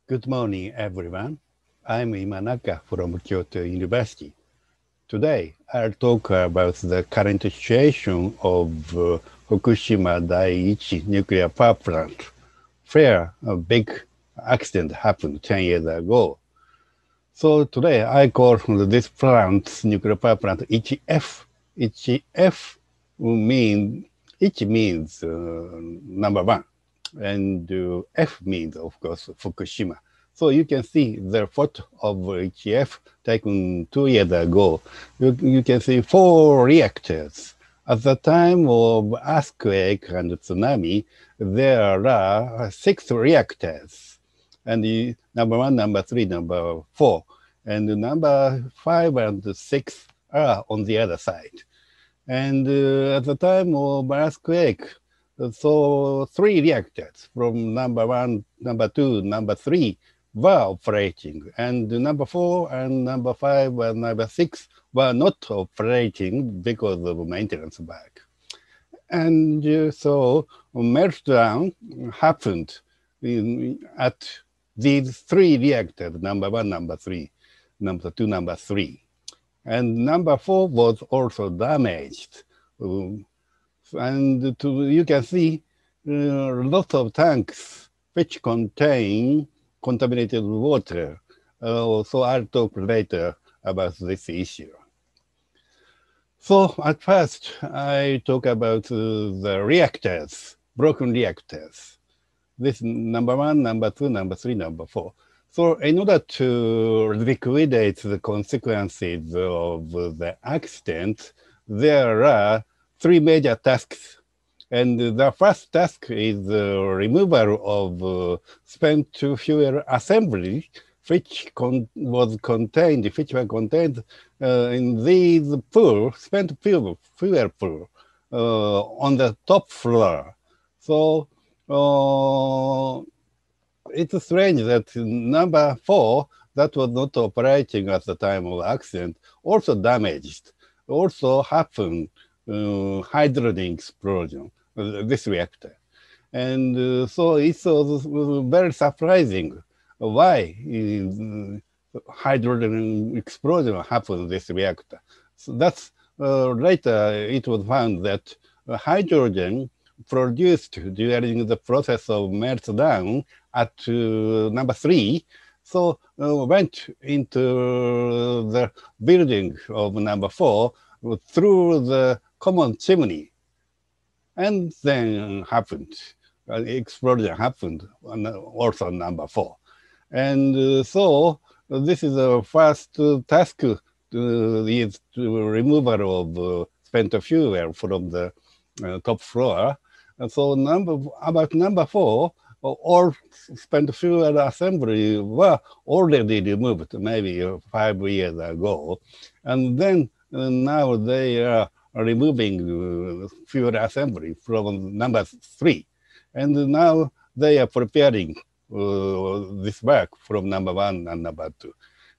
Good morning, everyone. I'm Imanaka from Kyoto University. Today, I'll talk about the current situation of Fukushima-Daiichi nuclear power plant, where a big accident happened 10 years ago. So today, I call this plant, nuclear power plant, HF. HF mean, H means number one, and F means, of course, Fukushima. So you can see the photo of HF taken 2 years ago. You can see 4 reactors. At the time of earthquake and tsunami, there are 6 reactors. And number one, number three, number four. And number 5 and 6 are on the other side. And at the time of earthquake, so 3 reactors from number one, number two, number three were operating, and number 4 and number 5 and number 6 were not operating because of maintenance back. And so meltdown happened at these 3 reactors, number 1, number 3, number 2, number 3. And number 4 was also damaged. And you can see lots of tanks which contain contaminated water. So I'll talk later about this issue. So at first, I talk about the reactors, broken reactors. This number 1, number 2, number 3, number 4. So in order to liquidate the consequences of the accident, there are 3 major tasks. And the first task is the removal of spent fuel assembly, which were contained in these spent fuel pool on the top floor. So it's strange that number 4, that was not operating at the time of accident, also damaged, also happened hydrogen explosion, this reactor. And so it was very surprising why hydrogen explosion happened in this reactor. So that's later it was found that hydrogen produced during the process of meltdown at number 3, so went into the building of number 4 through the common chimney, and then happened. Explosion happened on also number 4. And so this is the first task is to removal of spent fuel from the top floor. And so about number 4, all spent fuel assembly were already removed maybe 5 years ago. And then now they are removing fuel assembly from number 3. And now they are preparing this work from number 1 and number 2.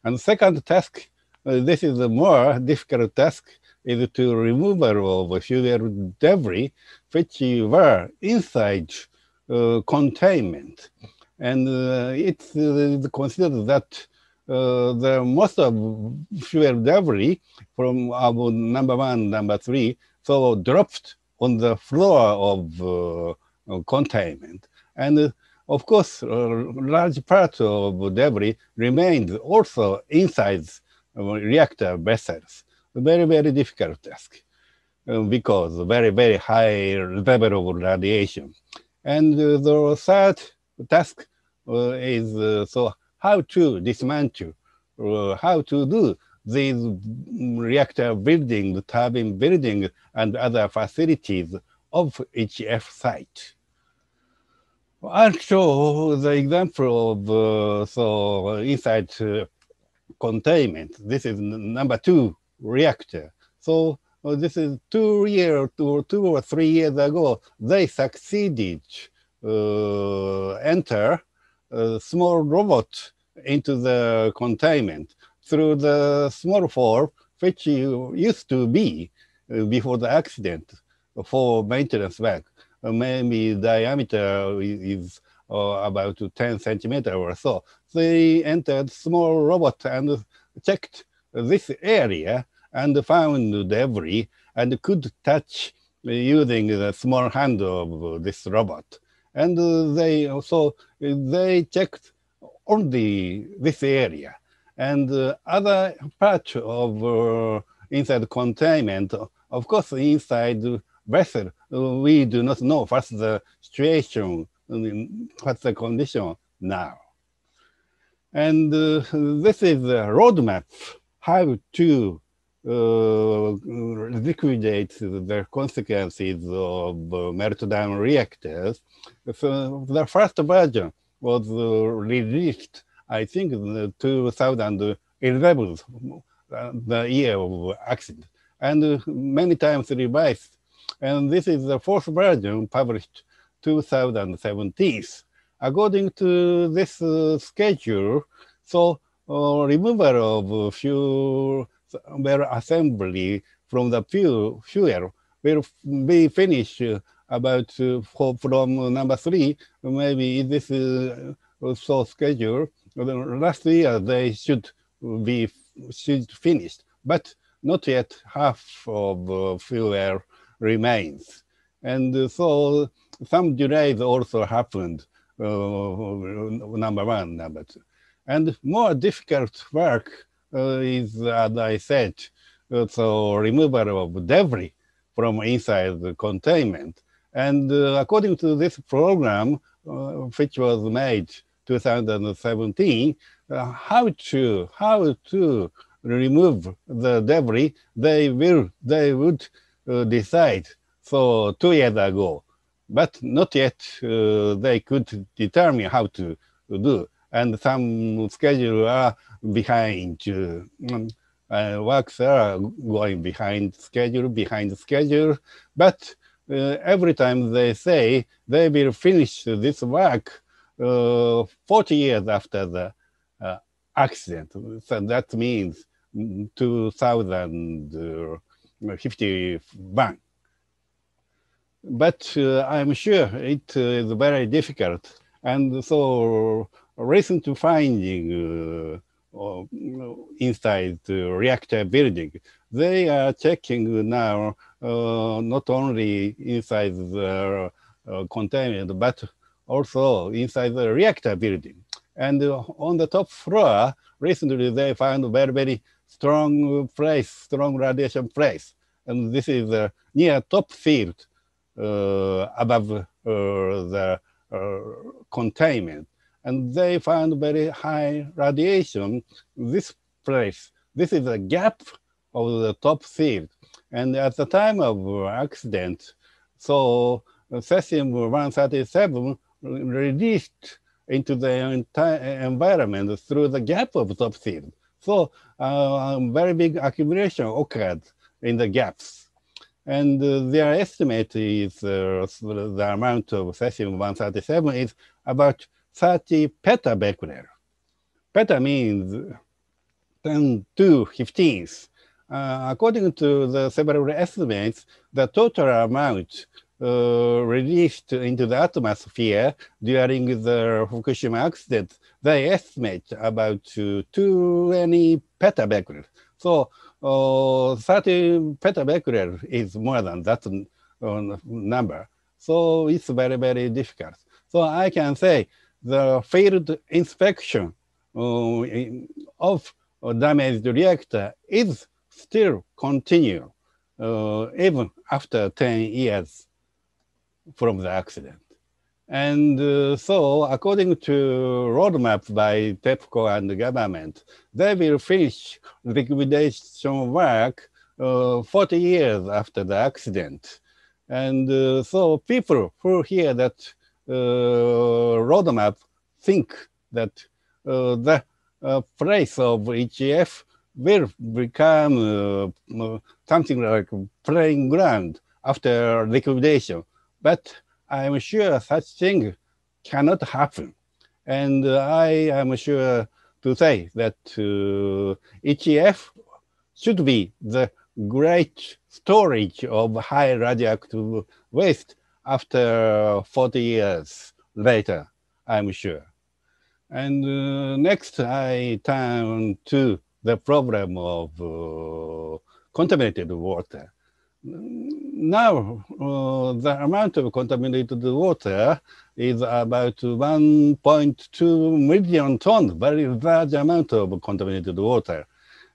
And second task, this is a more difficult task, is to removal of fuel debris which were inside containment. And it's considered that the most of fuel debris from our number 1, number 3, so dropped on the floor of containment. And of course, a large part of debris remained also inside reactor vessels. Very, very difficult task because very, very high level of radiation. And the third task is so how to dismantle, how to do these reactor building, turbine building, and other facilities of HF site. I'll show the example of so inside containment. This is number 2 reactor. So this is 2 or 3 years ago, they succeeded enter a small robot into the containment through the small hole, which used to be before the accident for maintenance work. Maybe diameter is about 10 centimeters or so. They entered small robot and checked this area and found debris and could touch using the small hand of this robot. And they checked only this area. And other part of inside containment, of course, inside vessel, we do not know what's the situation, what's the condition now. And this is a roadmap how to liquidate the consequences of meltdown reactors. So the first version was released, I think, in 2011, the year of accident, and many times revised. And this is the fourth version published 2017. According to this schedule, so removal of fuel assembly from the fuel will be finished about from number 3, maybe this so schedule. Last year they should be finished, but not yet half of fuel remains. And so some delays also happened, number 1, number 2. And more difficult work is, as I said, so removal of debris from inside the containment. And according to this program, which was made 2017, how to remove the debris, they would decide. So 2 years ago, but not yet they could determine how to do. And some schedule are behind. Works are going behind schedule. But every time they say they will finish this work 40 years after the accident. So that means 2051. But I'm sure it is very difficult. And so recent finding inside the reactor building, they are checking now not only inside the containment, but also inside the reactor building. And on the top floor, recently they found very, very strong radiation place. And this is near top field above the containment. And they found very high radiation. This place, this is a gap of the top field. And at the time of accident, so cesium-137 released into the entire environment through the gap of top field. So very big accumulation occurred in the gaps. And their estimate is the amount of cesium-137 is about 30 petabecquerel. Peta means 10 to 15th. According to the several estimates, the total amount released into the atmosphere during the Fukushima accident, they estimate about 20 petabecquerel. So 30 petabecquerel is more than that number. So it's very, very difficult. So I can say the field inspection of damaged reactor is still continue even after 10 years from the accident. And so according to roadmap by TEPCO and the government, they will finish liquidation work 40 years after the accident. And so people who hear that roadmap think that the place of HF will become something like playing ground after liquidation. But I'm sure such thing cannot happen. And I am sure to say that HF should be the great storage of high radioactive waste after 40 years later. I'm sure. And next, I turn to the problem of contaminated water. Now, the amount of contaminated water is about 1.2 million tons, very large amount of contaminated water.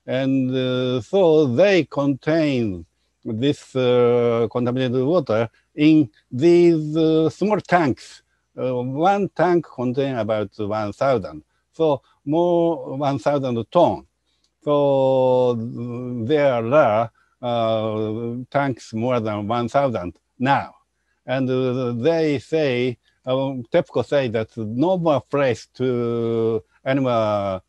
And so they contain this contaminated water in these small tanks. One tank contains about 1,000. So more 1,000 tons. So there are tanks more than 1,000 now. And they say, TEPCO say that no more place to any more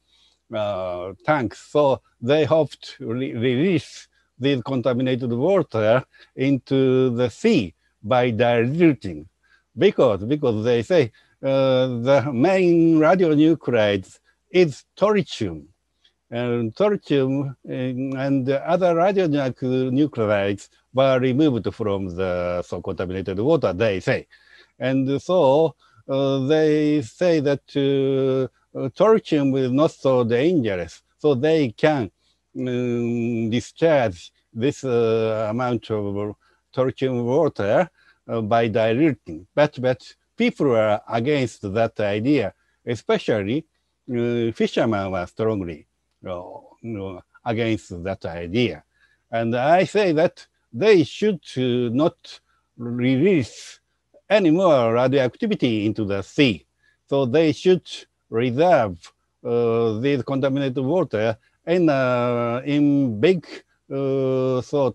tanks. So they hope to release these contaminated water into the sea by diluting. Because they say the main radionuclides is tritium. And tritium and other radionuclides were removed from the contaminated water, they say. And so they say that tritium is not so dangerous, so they can discharge this amount of tritium water by diluting. But people are against that idea, especially fishermen were strongly against that idea. And I say that they should not release any more radioactivity into the sea. So they should reserve this contaminated water in big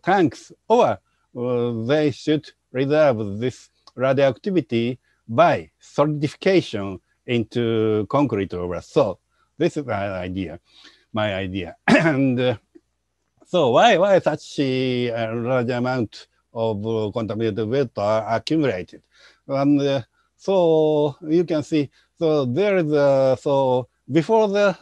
tanks, or they should reserve this radioactivity by solidification into concrete or so. This is my idea. And so why such a large amount of contaminated water accumulated? And so you can see, so there is before the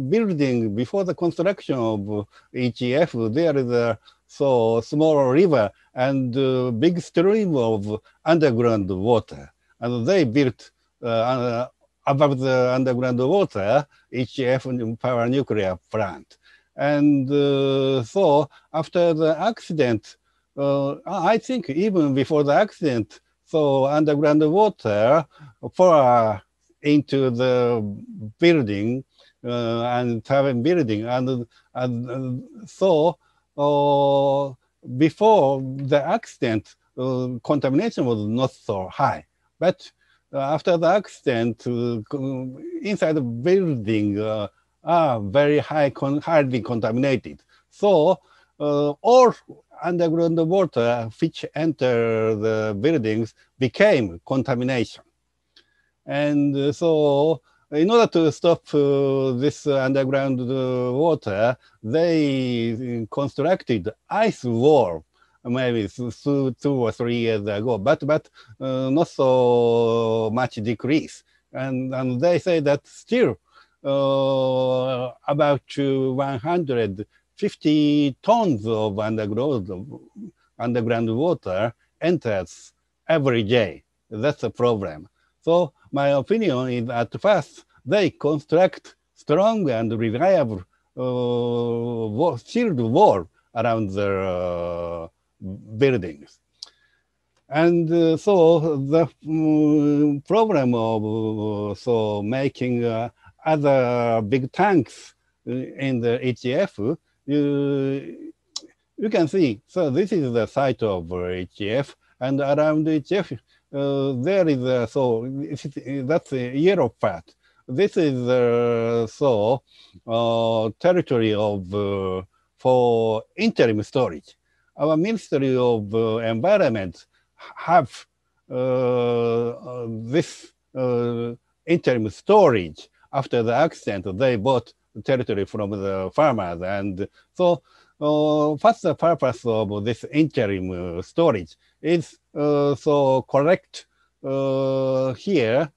building, before the construction of HEF, there is a small river and big stream of underground water. And they built above the underground water, HEF power nuclear plant. And so after the accident, I think even before the accident, so underground water pour into the building and turbine building. And so before the accident, contamination was not so high. But after the accident, inside the building are very highly contaminated. So all underground water which enter the buildings became contamination. And so in order to stop this underground water, they constructed ice wall maybe 2 or 3 years ago, but not so much decrease. And they say that still about 150 tons of underground water enters every day. That's a problem. So my opinion is at first they construct strong and reliable shield wall around their buildings. And so the problem of making other big tanks in the HEF, you can see, so this is the site of HEF, and around HEF there is that's a yellow part. This is territory of for interim storage. Our Ministry of Environment have this interim storage. After the accident, they bought the territory from the farmers, and so first the purpose of this interim storage is collect here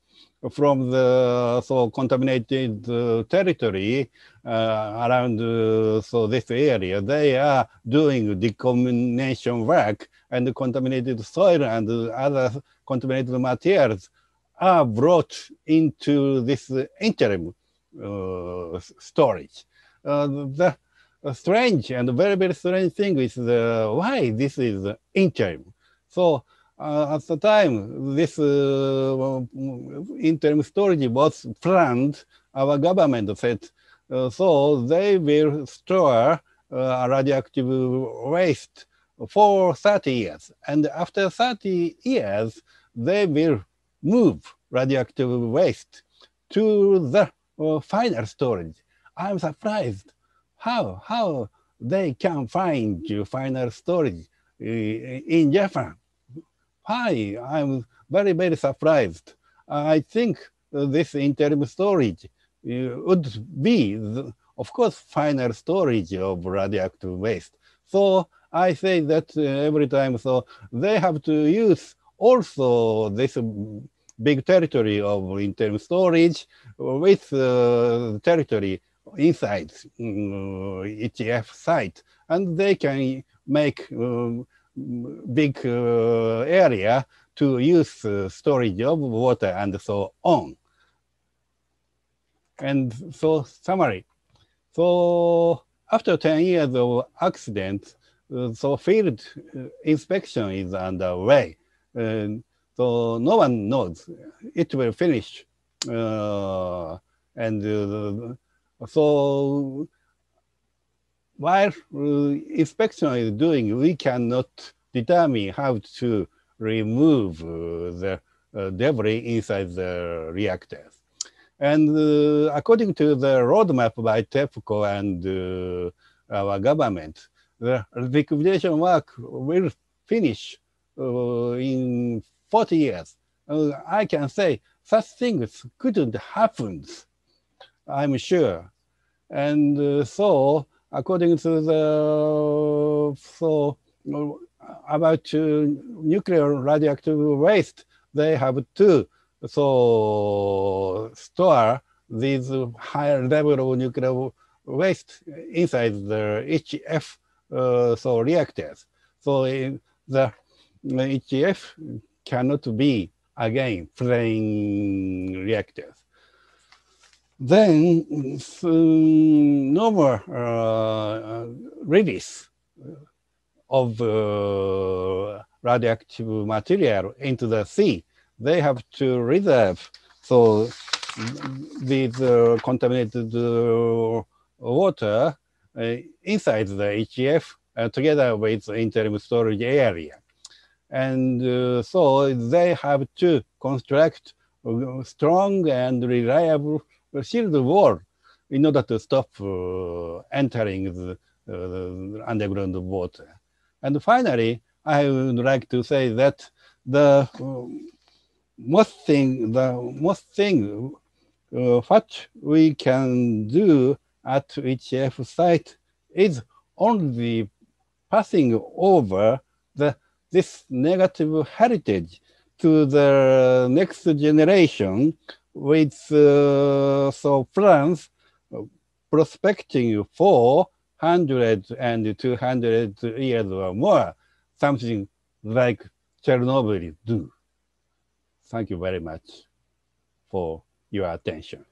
from the contaminated territory around this area. They are doing decommissionation work, and contaminated soil and other contaminated materials are brought into this interim storage. The strange and very, very strange thing is why this is interim. So at the time this interim storage was planned, our government said, so they will store radioactive waste for 30 years. And after 30 years, they will move radioactive waste to the final storage. I'm surprised how they can find final storage in Japan. Why? I'm very, very surprised. I think this interim storage would be, of course, final storage of radioactive waste. So I say that every time, so they have to use also this big territory of interim storage with territory inside each F site, and they can make big area to use storage of water and so on. And so summary. So after 10 years of accident, so field inspection is underway. So no one knows it will finish. So while inspection is doing, we cannot determine how to remove the debris inside the reactors. And according to the roadmap by TEPCO and our government, the liquidation work will finish in 40 years. I can say such things couldn't happen, I'm sure. And so according to the, about nuclear radioactive waste, they have to store these higher level of nuclear waste inside the HF reactors. So the HF cannot be again plain reactors. Then no more release of radioactive material into the sea. They have to reserve these contaminated water inside the HF together with the interim storage area. And so they have to construct a strong and reliable shield wall in order to stop entering the underground water. And finally, I would like to say that the most thing what we can do at HF site is only passing over this negative heritage to the next generation with plans prospecting for 100 and 200 years or more, something like Chernobyl do. Thank you very much for your attention.